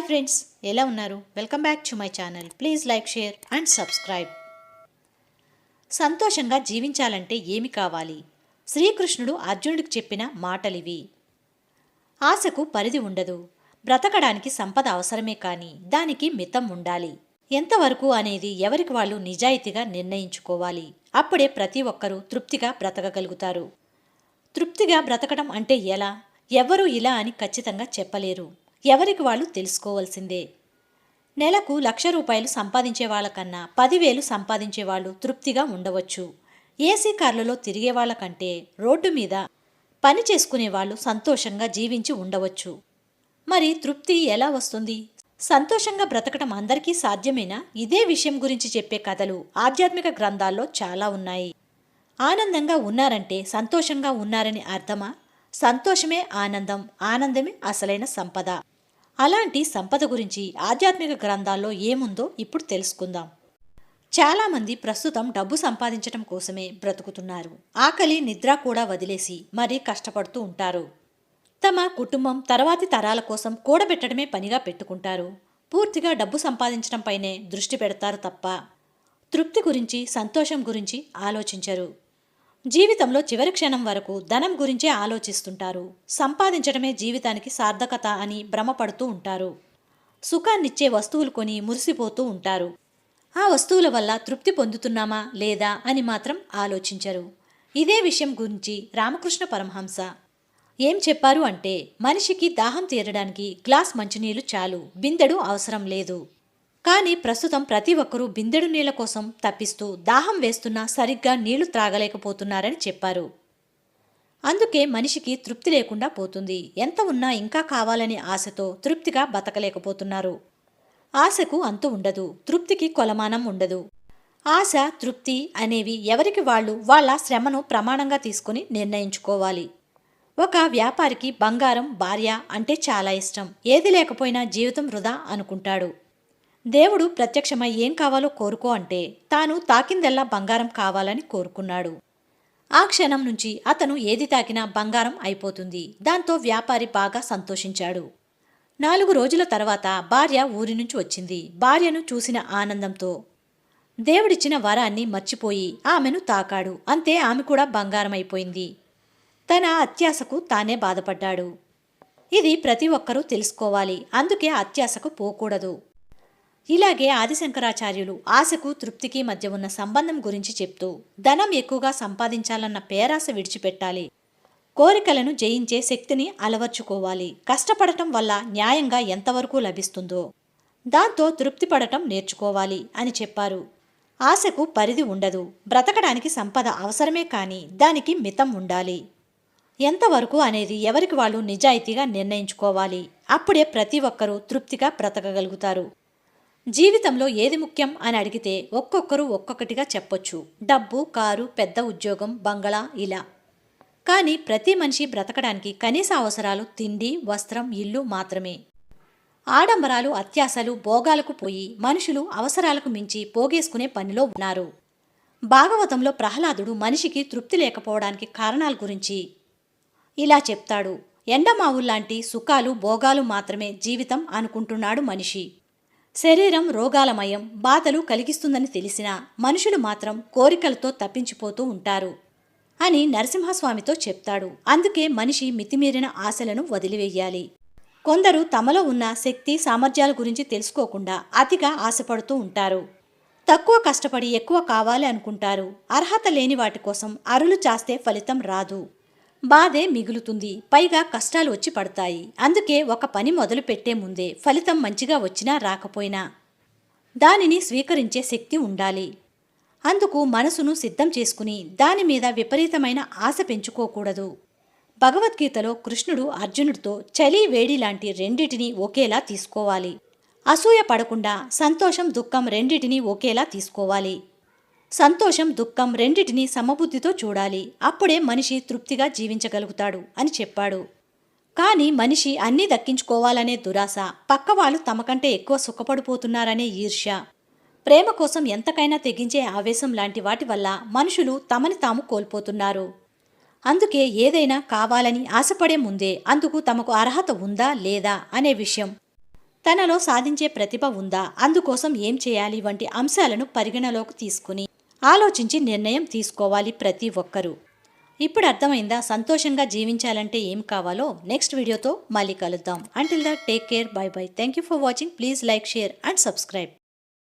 Hi friends, ఎలా ఉన్నారు? Welcome back to my channel. Please like, share and subscribe. సంతోషంగా జీవించాలంటే ఏమి కావాలి? శ్రీకృష్ణుడు అర్జునుడికి చెప్పిన మాటలివి. ఆశకు పరిధి ఉండదు. బ్రతకడానికి సంపద అవసరమే కానీ దానికి మితం ఉండాలి. ఎంతవరకు అనేది ఎవరికి వాళ్ళు నిజాయితీగా నిర్ణయించుకోవాలి. అప్పుడే ప్రతి ఒక్కరూ తృప్తిగా బ్రతకగలుగుతారు. తృప్తిగా బ్రతకడం అంటే ఎలా? ఎవ్వరూ ఇలా అని ఖచ్చితంగా చెప్పలేరు. ఎవరికి వాళ్ళు తెలుసుకోవాల్సిందే. నెలకు ₹1,00,000 సంపాదించే వాళ్ళకన్నా 10,000 సంపాదించే వాళ్ళు తృప్తిగా ఉండవచ్చు. ఏసీ కార్లలో తిరిగే వాళ్ళకంటే రోడ్డు మీద పని చేసుకునే వాళ్ళు సంతోషంగా జీవించి ఉండవచ్చు. మరి తృప్తి ఎలా వస్తుంది? సంతోషంగా బ్రతకడం అందరికీ సాధ్యమేనా? ఇదే విషయం గురించి చెప్పే కథలు ఆధ్యాత్మిక గ్రంథాల్లో చాలా ఉన్నాయి. ఆనందంగా ఉన్నారంటే సంతోషంగా ఉన్నారని అర్థమా? సంతోషమే ఆనందం, ఆనందమే అసలైన సంపద. అలాంటి సంపద గురించి ఆధ్యాత్మిక గ్రంథాల్లో ఏముందో ఇప్పుడు తెలుసుకుందాం. చాలామంది ప్రస్తుతం డబ్బు సంపాదించడం కోసమే బ్రతుకుతున్నారు. ఆకలి, నిద్ర కూడా వదిలేసి మరీ కష్టపడుతూ ఉంటారు. తమ కుటుంబం తర్వాతి తరాల కోసం కూడబెట్టడమే పనిగా పెట్టుకుంటారు. పూర్తిగా డబ్బు సంపాదించడంపైనే దృష్టి పెడతారు తప్ప తృప్తి గురించి, సంతోషం గురించి ఆలోచించరు. జీవితంలో చివరి క్షణం వరకు ధనం గురించే ఆలోచిస్తుంటారు. సంపాదించడమే జీవితానికి సార్థకత అని భ్రమపడుతూ ఉంటారు. సుఖాన్నిచ్చే వస్తువులు కొని మురిసిపోతూ ఉంటారు. ఆ వస్తువుల వల్ల తృప్తి పొందుతున్నామా లేదా అని మాత్రం ఆలోచించరు. ఇదే విషయం గురించి రామకృష్ణ పరమహంస ఏం చెప్పారు అంటే, మనిషికి దాహం తీరడానికి గ్లాస్ మంచినీళ్లు చాలు, బిందెడు అవసరం లేదు. కానీ ప్రస్తుతం ప్రతి ఒక్కరూ బిందెడు నీళ్ల కోసం తప్పిస్తూ దాహం వేస్తున్నా సరిగ్గా నీళ్లు త్రాగలేకపోతున్నారని చెప్పారు. అందుకే మనిషికి తృప్తి లేకుండా పోతుంది. ఎంత ఉన్నా ఇంకా కావాలనే ఆశతో తృప్తిగా బతకలేకపోతున్నారు. ఆశకు అంతు ఉండదు, తృప్తికి కొలమానం ఉండదు. ఆశ, తృప్తి అనేవి ఎవరికి వాళ్ళు వాళ్ళ శ్రమను ప్రమాణంగా తీసుకుని నిర్ణయించుకోవాలి. ఒక వ్యాపారికి బంగారం, భార్య అంటే చాలా ఇష్టం. ఏది లేకపోయినా జీవితం వృధా అనుకుంటాడు. దేవుడు ప్రత్యక్షమై ఏం కావాలో కోరుకో అంటే తాను తాకిందెల్లా బంగారం కావాలని కోరుకున్నాడు. ఆ క్షణం నుంచి అతను ఏది తాకినా బంగారం అయిపోతుంది. దాంతో వ్యాపారి బాగా సంతోషించాడు. 4 రోజుల తర్వాత భార్య ఊరి నుంచి వచ్చింది. భార్యను చూసిన ఆనందంతో దేవుడిచ్చిన వరాన్ని మర్చిపోయి ఆమెను తాకాడు. అంతే, ఆమె కూడా బంగారం అయిపోయింది. తన అత్యాశకు తానే బాధపడ్డాడు. ఇది ప్రతి ఒక్కరూ తెలుసుకోవాలి. అందుకే అత్యాశకు పోకూడదు. ఇలాగే ఆదిశంకరాచార్యులు ఆశకు, తృప్తికి మధ్య ఉన్న సంబంధం గురించి చెప్తూ, ధనం ఎక్కువగా సంపాదించాలన్న పేరాశ విడిచిపెట్టాలి. కోరికలను జయించే శక్తిని అలవర్చుకోవాలి. కష్టపడటం వల్ల న్యాయంగా ఎంతవరకు లభిస్తుందో దాంతో తృప్తి పడటం నేర్చుకోవాలి అని చెప్పారు. ఆశకు పరిధి ఉండదు. బ్రతకడానికి సంపద అవసరమే కానీ దానికి మితం ఉండాలి. ఎంతవరకు అనేది ఎవరికి వాళ్ళు నిజాయితీగా నిర్ణయించుకోవాలి. అప్పుడే ప్రతి ఒక్కరూ తృప్తిగా బ్రతకగలుగుతారు. జీవితంలో ఏది ముఖ్యం అని అడిగితే ఒక్కొక్కరు ఒక్కొక్కటిగా చెప్పొచ్చు. డబ్బు, కారు, పెద్ద ఉద్యోగం, బంగళా ఇలా. కానీ ప్రతి మనిషి బ్రతకడానికి కనీస అవసరాలు తిండి, వస్త్రం, ఇల్లు మాత్రమే. ఆడంబరాలు, అత్యాశలు, భోగాలకు పోయి మనుషులు అవసరాలకు మించి పోగేసుకునే పనిలో ఉన్నారు. భాగవతంలో ప్రహ్లాదుడు మనిషికి తృప్తి లేకపోవడానికి కారణాల గురించి ఇలా చెప్తాడు. ఎండమావుల్లాంటి సుఖాలు, భోగాలు మాత్రమే జీవితం అనుకుంటున్నాడు మనిషి. శరీరం రోగాలమయం, బాధలు కలిగిస్తుందని తెలిసినా మనుషులు మాత్రం కోరికలతో తప్పించిపోతూ ఉంటారు అని నరసింహస్వామితో చెప్తాడు. అందుకే మనిషి మితిమీరిన ఆశలను వదిలివేయాలి. కొందరు తమలో ఉన్న శక్తి, సామర్థ్యాల గురించి తెలుసుకోకుండా అతిగా ఆశపడుతూ ఉంటారు. తక్కువ కష్టపడి ఎక్కువ కావాలి అనుకుంటారు. అర్హత లేని వాటి కోసం అరులు చాస్తే ఫలితం రాదు, బాధే మిగులుతుంది. పైగా కష్టాలు వచ్చి పడతాయి. అందుకే ఒక పని మొదలు పెట్టే ముందే ఫలితం మంచిగా వచ్చినా రాకపోయినా దానిని స్వీకరించే శక్తి ఉండాలి. అందుకు మనసును సిద్ధం చేసుకుని దాని మీద విపరీతమైన ఆశ పెంచుకోకూడదు. భగవద్గీతలో కృష్ణుడు అర్జునుడితో చలి, వేడి లాంటి రెండిటిని ఒకేలా తీసుకోవాలి. అసూయ పడకుండా సంతోషం, దుఃఖం రెండిటిని ఒకేలా తీసుకోవాలి. సంతోషం, దుఃఖం రెండిటిని సమబుద్ధితో చూడాలి. అప్పుడే మనిషి తృప్తిగా జీవించగలుగుతాడు అని చెప్పాడు. కానీ మనిషి అన్నీ దక్కించుకోవాలనే దురాశ, పక్కవాళ్ళు తమకంటే ఎక్కువ సుఖపడిపోతున్నారనే ఈర్ష్య, ప్రేమ కోసం ఎంతకైనా తెగించే ఆవేశం లాంటి వాటి వల్ల మనుషులు తమని తాము కోల్పోతున్నారు. అందుకే ఏదైనా కావాలని ఆశపడే ముందే అందుకు తమకు అర్హత ఉందా లేదా అనే విషయం తనలో సాధించే ప్రతిభ ఉందా, అందుకోసం ఏం చేయాలి వంటి అంశాలను పరిగణలోకి తీసుకుని ఆలోచించి నిర్ణయం తీసుకోవాలి ప్రతి ఒక్కరూ. ఇప్పుడు అర్థమైందా సంతోషంగా జీవించాలంటే ఏం కావాలో? నెక్స్ట్ వీడియోతో మళ్ళీ కలుద్దాం. Until that take care, by by. Thank you for watching. Please like, share and subscribe.